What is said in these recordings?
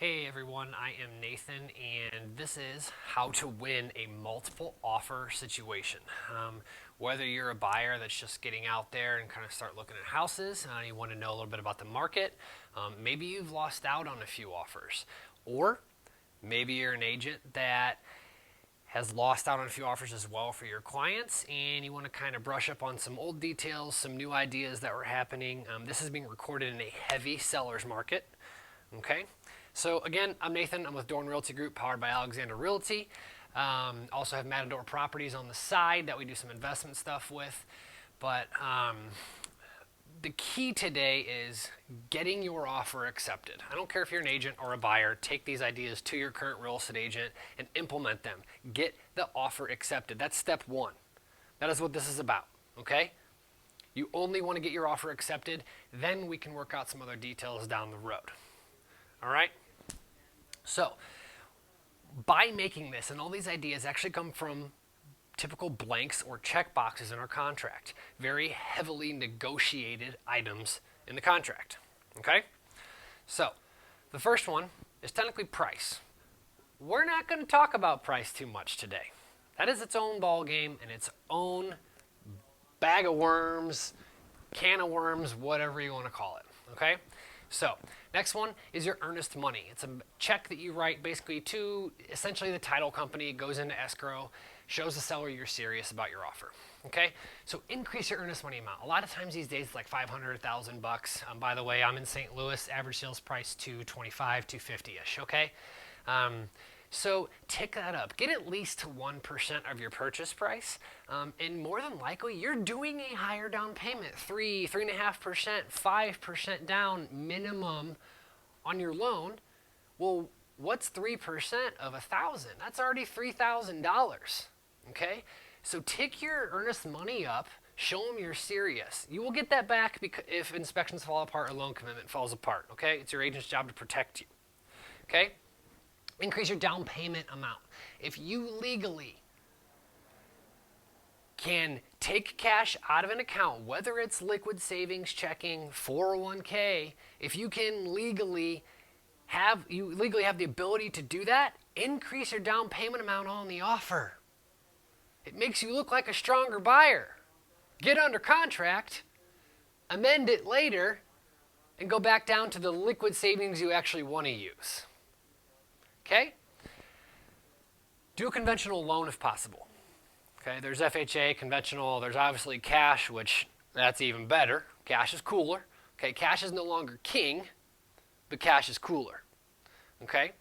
Hey everyone, I am Nathan, and this is how to win a multiple offer situation. Whether you're a buyer that's just getting out there and kind of start looking at houses, you want to know a little bit about the market, maybe you've lost out on a few offers, or maybe you're an agent that has lost out on a few offers as well for your clients, and you want to kind of brush up on some old details, some new ideas that were happening. This is being recorded in a heavy seller's market. Okay, so again, I'm Nathan. I'm with Dorn Realty Group, powered by Alexander Realty. Also have Matador Properties on the side that we do some investment stuff with. But the key today is getting your offer accepted. I don't care if you're an agent or a buyer. Take these ideas to your current real estate agent and implement them. Get the offer accepted. That's step one. That is what this is about. Okay? You only want to get your offer accepted. Then we can work out some other details down the road. All right? So, by making this, and all these ideas actually come from typical blanks or check boxes in our contract. Very heavily negotiated items in the contract. Okay? So, the first one is technically price. We're not going to talk about price too much today. That is its own ball game and its own bag of worms, can of worms, whatever you want to call it. Okay? So, next one is your earnest money. It's a check that you write basically to essentially the title company. It goes into escrow, shows the seller you're serious about your offer. Okay? So increase your earnest money amount. A lot of times these days it's like $500, $1,000. By the way, I'm in St. Louis. Average sales price $225, $250-ish. Okay? So tick that up. Get at least to 1% of your purchase price. And more than likely, you're doing a higher down payment, 3.5%, 5% down minimum on your loan. Well, what's 3% of $1,000? That's already $3,000. Okay? So tick your earnest money up. Show them you're serious. You will get that back if inspections fall apart or loan commitment falls apart. Okay? It's your agent's job to protect you. Okay? Increase your down payment amount. If you legally can take cash out of an account, whether it's liquid savings checking, 401k, if you can legally have the ability to do that, increase your down payment amount on the offer. It makes you look like a stronger buyer. Get under contract, amend it later, and go back down to the liquid savings you actually want to use. Okay? Do a conventional loan if possible. Okay, there's FHA, conventional, there's obviously cash, which that's even better. Cash is cooler. Okay, cash is no longer king, but cash is cooler. Okay?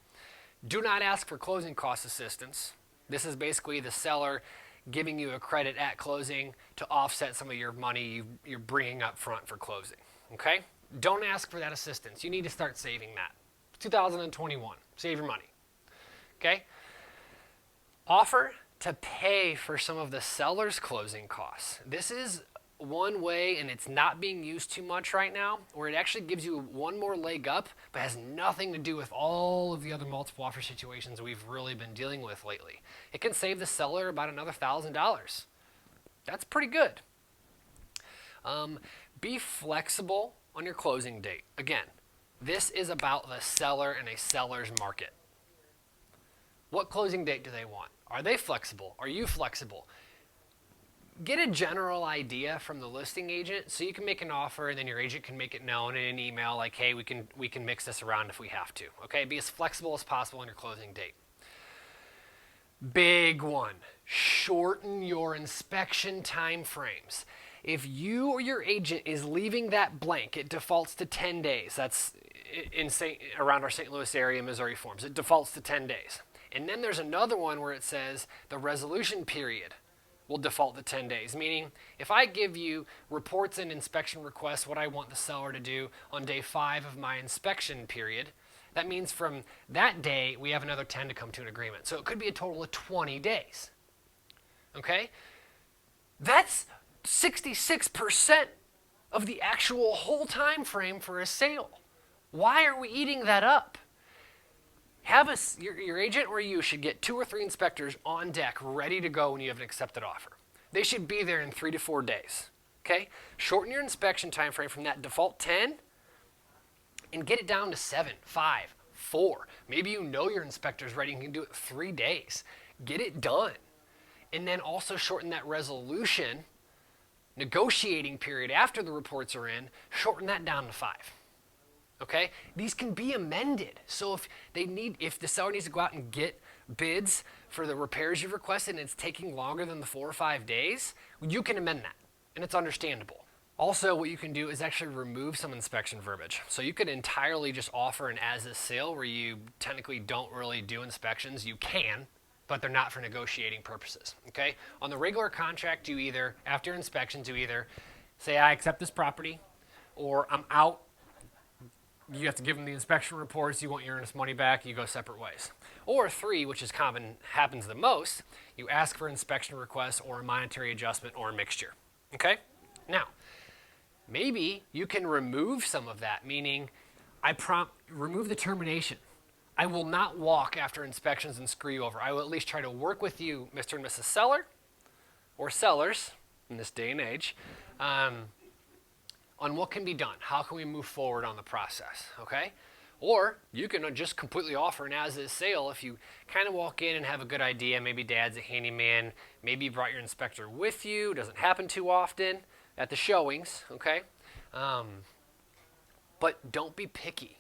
Do not ask for closing cost assistance. This is basically the seller giving you a credit at closing to offset some of your money you're bringing up front for closing. Okay? Don't ask for that assistance. You need to start saving that. 2021. Save your money. Okay? Offer to pay for some of the seller's closing costs. This is one way, and it's not being used too much right now, where it actually gives you one more leg up, but has nothing to do with all of the other multiple offer situations we've really been dealing with lately. It can save the seller about another $1,000. That's pretty good. Be flexible on your closing date. Again, this is about the seller and a seller's market. What closing date do they want? Are they flexible? Are you flexible? Get a general idea from the listing agent so you can make an offer, and then your agent can make it known in an email like, hey, we can mix this around if we have to. Okay? Be as flexible as possible on your closing date. Big one. Shorten your inspection time frames. If you or your agent is leaving that blank, it defaults to 10 days. That's around our St. Louis area, Missouri forms. It defaults to 10 days. And then there's another one where it says the resolution period will default to 10 days. Meaning, if I give you reports and inspection requests, what I want the seller to do on day 5 of my inspection period, that means from that day, we have another 10 to come to an agreement. So it could be a total of 20 days. Okay? That's 66% of the actual whole time frame for a sale. Why are we eating that up? Your agent or you should get 2 or 3 inspectors on deck ready to go when you have an accepted offer. They should be there in 3 to 4 days. Okay? Shorten your inspection time frame from that default 10 and get it down to 7, 5, 4. Maybe you know your inspector's ready and can do it 3 days. Get it done. And then also shorten that resolution negotiating period after the reports are in, shorten that down to 5. Okay? These can be amended. So if the seller needs to go out and get bids for the repairs you've requested and it's taking longer than the 4 or 5 days, you can amend that, and it's understandable. Also, what you can do is actually remove some inspection verbiage. So you could entirely just offer an as-is sale where you technically don't really do inspections. You can, but they're not for negotiating purposes. Okay? On the regular contract, you either, after your inspections, you either say, I accept this property, or I'm out. You have to give them the inspection reports. You want your earnest money back. You go separate ways. Or 3, which is common, happens the most, you ask for inspection requests or a monetary adjustment or a mixture. Okay? Now, maybe you can remove some of that, meaning remove the termination. I will not walk after inspections and screw you over. I will at least try to work with you, Mr. and Mrs. Seller, or sellers in this day and age, on what can be done. How can we move forward on the process, okay? Or you can just completely offer an as-is sale if you kind of walk in and have a good idea. Maybe dad's a handyman. Maybe you brought your inspector with you. Doesn't happen too often at the showings, okay? But don't be picky.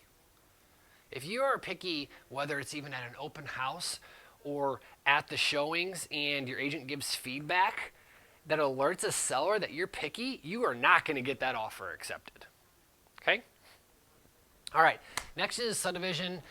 If you are picky, whether it's even at an open house or at the showings and your agent gives feedback that alerts a seller that you're picky, you are not going to get that offer accepted. Okay? All right. Next is subdivision.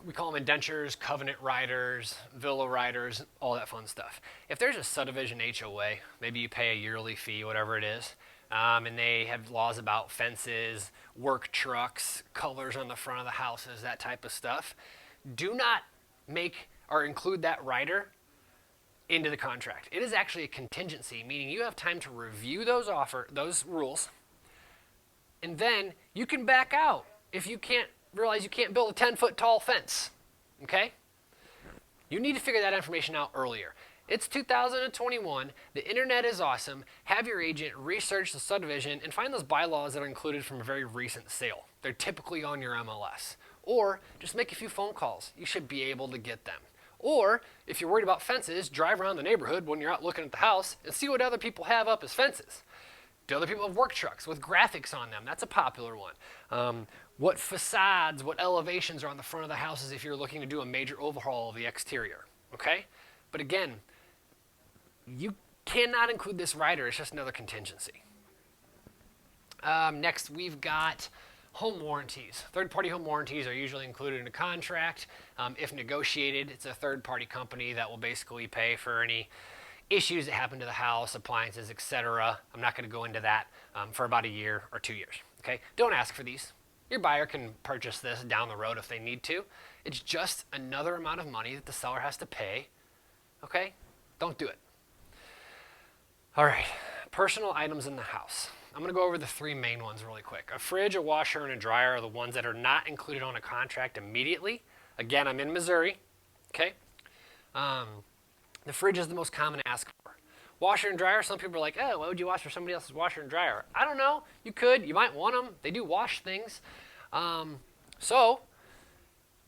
We call them indentures, covenant riders, villa riders, all that fun stuff. If there's a subdivision HOA, maybe you pay a yearly fee, whatever it is, and they have laws about fences, work trucks, colors on the front of the houses, that type of stuff. Do not make or include that rider into the contract. It is actually a contingency, meaning you have time to review those rules, and then you can back out if you can't realize you can't build a 10-foot tall fence. Okay? You need to figure that information out earlier. It's 2021. The internet is awesome. Have your agent research the subdivision and find those bylaws that are included from a very recent sale. They're typically on your MLS. Or just make a few phone calls. You should be able to get them. Or, if you're worried about fences, drive around the neighborhood when you're out looking at the house and see what other people have up as fences. Do other people have work trucks with graphics on them? That's a popular one. What facades, what elevations are on the front of the houses if you're looking to do a major overhaul of the exterior, okay? But again, you cannot include this rider. It's just another contingency. Next, we've got home warranties. Third-party home warranties are usually included in a contract. If negotiated, it's a third-party company that will basically pay for any issues that happen to the house, appliances, etc. I'm not going to go into that for about a year or 2 years. Okay? Don't ask for these. Your buyer can purchase this down the road if they need to. It's just another amount of money that the seller has to pay. Okay? Don't do it. All right. Personal items in the house. I'm going to go over the 3 main ones really quick. A fridge, a washer, and a dryer are the ones that are not included on a contract immediately. Again, I'm in Missouri. Okay? The fridge is the most common to ask for. Washer and dryer, some people are like, oh, why would you wash for somebody else's washer and dryer? I don't know. You could. You might want them. They do wash things. So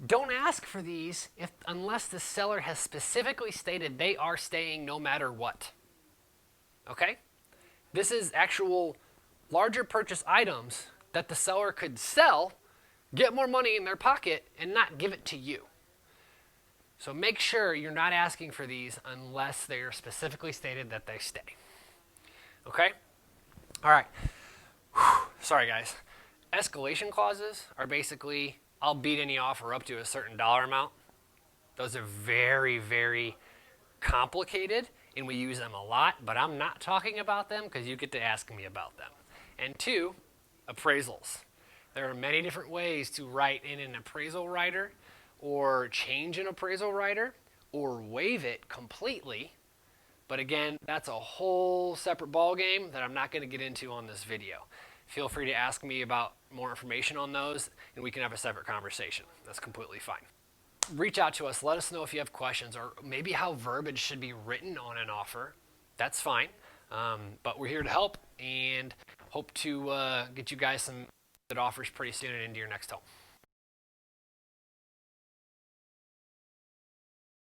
don't ask for these unless the seller has specifically stated they are staying no matter what. Okay? This is actual larger purchase items that the seller could sell, get more money in their pocket, and not give it to you. So make sure you're not asking for these unless they are specifically stated that they stay. Okay? All right. Sorry, guys. Escalation clauses are basically, I'll beat any offer up to a certain dollar amount. Those are very, very complicated, and we use them a lot, but I'm not talking about them because you get to ask me about them. And 2, appraisals. There are many different ways to write in an appraisal rider, or change an appraisal rider, or waive it completely. But again, that's a whole separate ballgame that I'm not going to get into on this video. Feel free to ask me about more information on those, and we can have a separate conversation. That's completely fine. Reach out to us. Let us know if you have questions, or maybe how verbiage should be written on an offer. That's fine. But we're here to help, and hope to get you guys some good offers pretty soon and into your next home.